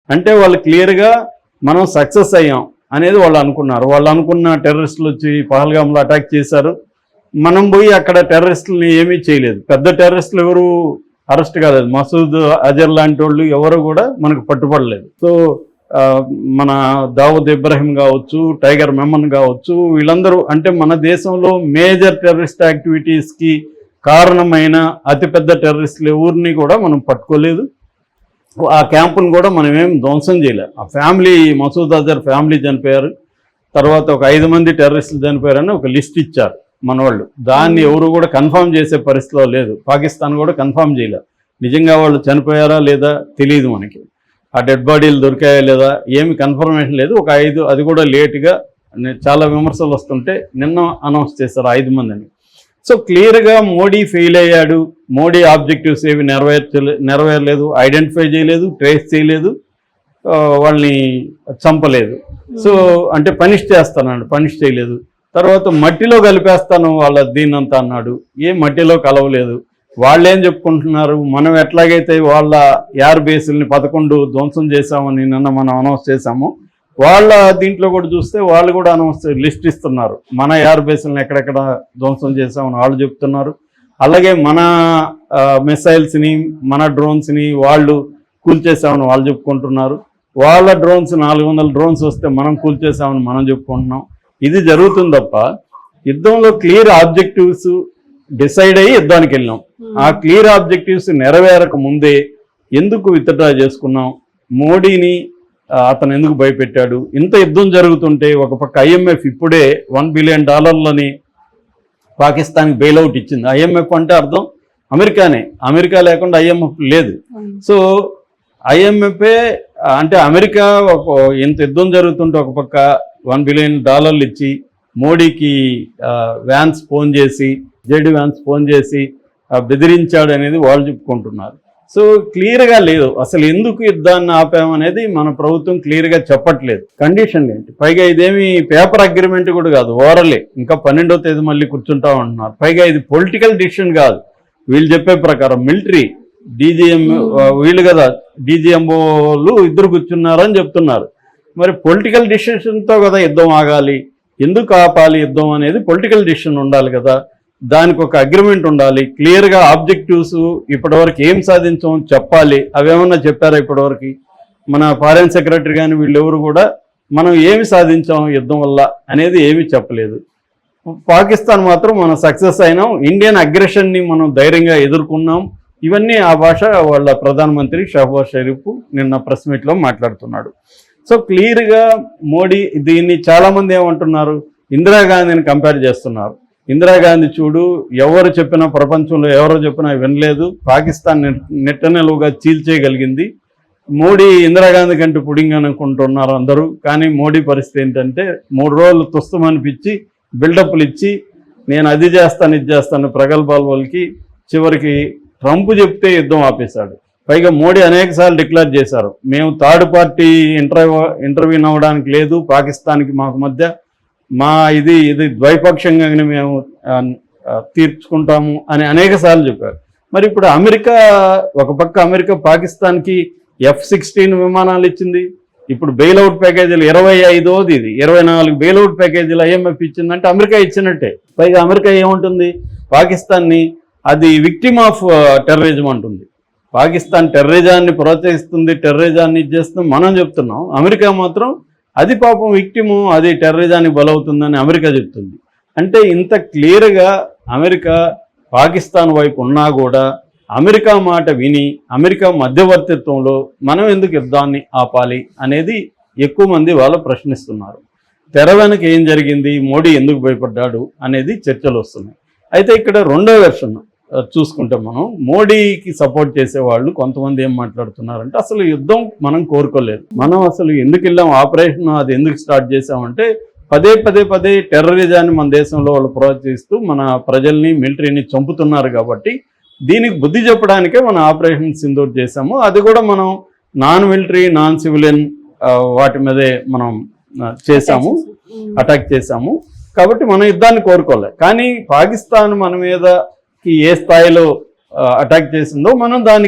అంటే వాళ్ళు క్లియర్గా మనం సక్సెస్ అయ్యాం అనేది వాళ్ళు అనుకున్నారు. వాళ్ళు అనుకున్న టెర్రరిస్టులు వచ్చి పహల్గామ్లో అటాక్ చేశారు. మనం పోయి అక్కడ టెర్రరిస్టులని ఏమీ చేయలేదు. పెద్ద టెర్రరిస్టులు ఎవరు అరెస్ట్ కాలేదు. మసూద్ అజర్ లాంటి వాళ్ళు ఎవరు కూడా మనకు పట్టుబడలేదు. సో మన దావుద్ ఇబ్రాహిం కావచ్చు, టైగర్ మెమన్ కావచ్చు, వీళ్ళందరూ అంటే మన దేశంలో మేజర్ టెర్రరిస్ట్ యాక్టివిటీస్కి కారణమైన అతిపెద్ద టెర్రరిస్టులు ఎవరిని కూడా మనం పట్టుకోలేదు. ఆ క్యాంపును కూడా మనం ఏం ధ్వంసం చేయలేదు. ఆ ఫ్యామిలీ, మసూద్ అజర్ ఫ్యామిలీ చనిపోయారు, తర్వాత ఒక 5 మంది టెర్రరిస్టులు చనిపోయారని ఒక లిస్ట్ ఇచ్చారు మన వాళ్ళు. దాన్ని ఎవరు కూడా కన్ఫర్మ్ చేసే పరిస్థితిలో లేదు. పాకిస్తాన్ కూడా కన్ఫర్మ్ చేయలేదు. నిజంగా వాళ్ళు చనిపోయారా లేదా తెలియదు మనకి. ఆ డెడ్ బాడీలు దొరికాయా లేదా ఏమి కన్ఫర్మేషన్ లేదు. ఒక 5, అది కూడా లేటుగా, చాలా విమర్శలు వస్తుంటే నిన్న అనౌన్స్ చేశారు 5 మందిని. సో క్లియర్గా మోడీ ఫెయిల్ అయ్యాడు. మోడీ ఆబ్జెక్టివ్స్ ఏవి నెరవేరలేదు, ఐడెంటిఫై చేయలేదు, ట్రేస్ చేయలేదు, వాళ్ళని చంపలేదు. సో అంటే పనిష్ చేస్తానండి, పనిష్ చేయలేదు. తర్వాత మట్టిలో కలిపేస్తాను వాళ్ళ దీన్నంతా అన్నాడు. ఏ మట్టిలో కలవలేదు. వాళ్ళు ఏం చెప్పుకుంటున్నారు, మనం ఎట్లాగైతే వాళ్ళ ఎయిర్ బేసుల్ని 11 ధ్వంసం చేశామని నిన్న మనం అనౌన్స్ చేశాము, వాళ్ళ దీంట్లో కూడా చూస్తే వాళ్ళు కూడా అనౌన్స్ లిస్ట్ ఇస్తున్నారు. మన ఎయిర్ బేసుల్ని ఎక్కడెక్కడ ధ్వంసం చేశామని వాళ్ళు చెప్తున్నారు. అలాగే మన మిసైల్స్ని, మన డ్రోన్స్ని వాళ్ళు కూల్చేసామని వాళ్ళు చెప్పుకుంటున్నారు. వాళ్ళ డ్రోన్స్ 400 డ్రోన్స్ వస్తే మనం కూల్చేసామని మనం చెప్పుకుంటున్నాం. ఇది జరుగుతుంది తప్ప యుద్ధంలో క్లియర్ ఆబ్జెక్టివ్స్ డిసైడ్ అయ్యి యుద్ధానికి వెళ్ళినాం. ఆ క్లియర్ ఆబ్జెక్టివ్స్ నెరవేరక ముందే ఎందుకు విత్డ్రా చేసుకున్నాం? మోడీని అతను ఎందుకు భయపెట్టాడు? ఇంత యుద్ధం జరుగుతుంటే ఒక పక్క IMF ఇప్పుడే $1 బిలియన్ పాకిస్తాన్కి బెయిల్అవుట్ ఇచ్చింది. IMF అంటే అర్థం అమెరికానే. అమెరికా లేకుండా IMF లేదు. సో IMF అంటే అమెరికా ఇంత యుద్ధం జరుగుతుంటే ఒక పక్క $1 బిలియన్ ఇచ్చి మోడీకి వ్యాన్స్ ఫోన్ చేసి, JD వ్యాన్స్ ఫోన్ చేసి బెదిరించాడు అనేది వాళ్ళు చెప్పుకుంటున్నారు. సో క్లియర్గా లేదు. అసలు ఎందుకు యుద్ధాన్ని ఆపామనేది మన ప్రభుత్వం క్లియర్గా చెప్పట్లేదు. కండిషన్ ఏంటి? పైగా ఇదేమి పేపర్ అగ్రిమెంట్ కూడా కాదు, ఓరలే. ఇంకా 12వ తేదీ మళ్ళీ కూర్చుంటాం అంటున్నారు. పైగా ఇది పొలిటికల్ డిసిషన్ కాదు. వీళ్ళు చెప్పే ప్రకారం మిలిటరీ DGM వీళ్ళు కదా, DGMOలు ఇద్దరు కూర్చున్నారని చెప్తున్నారు. మరి పొలిటికల్ డిసిషన్తో కదా యుద్ధం ఆగాలి. ఎందుకు ఆపాలి యుద్ధం అనేది పొలిటికల్ డిసిషన్ ఉండాలి కదా. దానికి ఒక అగ్రిమెంట్ ఉండాలి. క్లియర్గా ఆబ్జెక్టివ్స్ ఇప్పటివరకు ఏం సాధించామని చెప్పాలి. అవేమన్నా చెప్పారా ఇప్పటివరకు? మన ఫారెన్ సెక్రటరీ కానీ వీళ్ళెవరు కూడా మనం ఏమి సాధించాం యుద్ధం వల్ల అనేది ఏమీ చెప్పలేదు. పాకిస్తాన్ మాత్రం మనం సక్సెస్ అయినాం, ఇండియన్ అగ్రెషన్ని మనం ధైర్యంగా ఎదుర్కొన్నాం. ఇవన్నీ ఆ భాష వాళ్ళ ప్రధానమంత్రి షహబాజ్ షరీఫ్ నిన్న ప్రెస్ మీట్లో మాట్లాడుతున్నాడు. సో క్లియర్గా మోడీ దీన్ని చాలామంది ఏమంటున్నారు, ఇందిరాగాంధీని కంపేర్ చేస్తున్నారు. ఇందిరాగాంధీ చూడు, ఎవరు చెప్పినా ప్రపంచంలో ఎవరు చెప్పినా వినలేదు, పాకిస్తాన్ నిట్టనిలువుగా చీల్చేయగలిగింది. మోడీ ఇందిరాగాంధీ కంటే పుడింగ్ అనుకుంటున్నారు అందరూ. కానీ మోడీ పరిస్థితి ఏంటంటే 3 రోజులు తుస్తమనిపించి బిల్డప్లు ఇచ్చి నేను అది చేస్తాను ఇది చేస్తాను ప్రగల్భాల వాళ్ళకి చివరికి ట్రంప్ చెప్తే యుద్ధం ఆపేశాడు. పైగా మోడీ అనేకసార్లు డిక్లేర్ చేశారు, మేము థర్డ్ పార్టీ ఇంటర్వ్యూన్ అవ్వడానికి లేదు పాకిస్తాన్కి మాకు మధ్య, మా ఇది ద్వైపాక్షికంగానే మేము తీర్చుకుంటాము అని అనేకసార్లు చెప్పారు. మరి ఇప్పుడు అమెరికా, ఒక పక్క అమెరికా పాకిస్తాన్కి F-16 విమానాలు ఇచ్చింది. ఇప్పుడు బెయిల్అవుట్ ప్యాకేజీలు 25ది, ఇది 24 బెయిల్అవుట్ ప్యాకేజీలు IMF ఇచ్చిందంటే అమెరికా ఇచ్చినట్టే. పైగా అమెరికా ఏముంటుంది, పాకిస్తాన్ని అది విక్టిమ్ ఆఫ్ టెర్రరిజం అంటుంది. పాకిస్తాన్ టెర్రరిజాన్ని ప్రోత్సహిస్తుంది, టెర్రరిజాన్ని ఇచ్చేస్తుంది మనం చెప్తున్నాం. అమెరికా మాత్రం అది పాపం విక్టిము, అది టెర్రరిజానికి బలవుతుందని అమెరికా చెప్తుంది. అంటే ఇంత క్లియర్గా అమెరికా పాకిస్తాన్ వైపు ఉన్నా కూడా అమెరికా మాట విని అమెరికా మధ్యవర్తిత్వంలో మనం ఎందుకు యుద్ధాన్ని ఆపాలి అనేది ఎక్కువ మంది వాళ్ళు ప్రశ్నిస్తున్నారు. తెర వెనక ఏం జరిగింది, మోడీ ఎందుకు భయపడ్డాడు అనేది చర్చలు వస్తున్నాయి. అయితే ఇక్కడ రెండో వెర్షన్ చూసుకుంటే మనం మోడీకి సపోర్ట్ చేసేవాళ్ళు కొంతమంది ఏం మాట్లాడుతున్నారంటే, అసలు యుద్ధం మనం కోరుకోలేదు, మనం అసలు ఎందుకు వెళ్ళాం, ఆపరేషన్ అది ఎందుకు స్టార్ట్ చేసామంటే పదే టెర్రరిజాన్ని మన దేశంలో వాళ్ళు ప్రోత్సహిస్తూ మన ప్రజల్ని మిలిటరీని చంపుతున్నారు కాబట్టి దీనికి బుద్ధి చెప్పడానికే మనం ఆపరేషన్ సింధూర్ చేసాము. అది కూడా మనం నాన్ మిలిటరీ నాన్ సివిలియన్ వాటి మీదే మనం చేసాము, అటాక్ చేసాము. కాబట్టి మనం యుద్ధాన్ని కోరుకోలేదు. కానీ పాకిస్తాన్ మన మీదకి ఏ స్థాయిలో అటాక్ చేసిందో మనం దానికి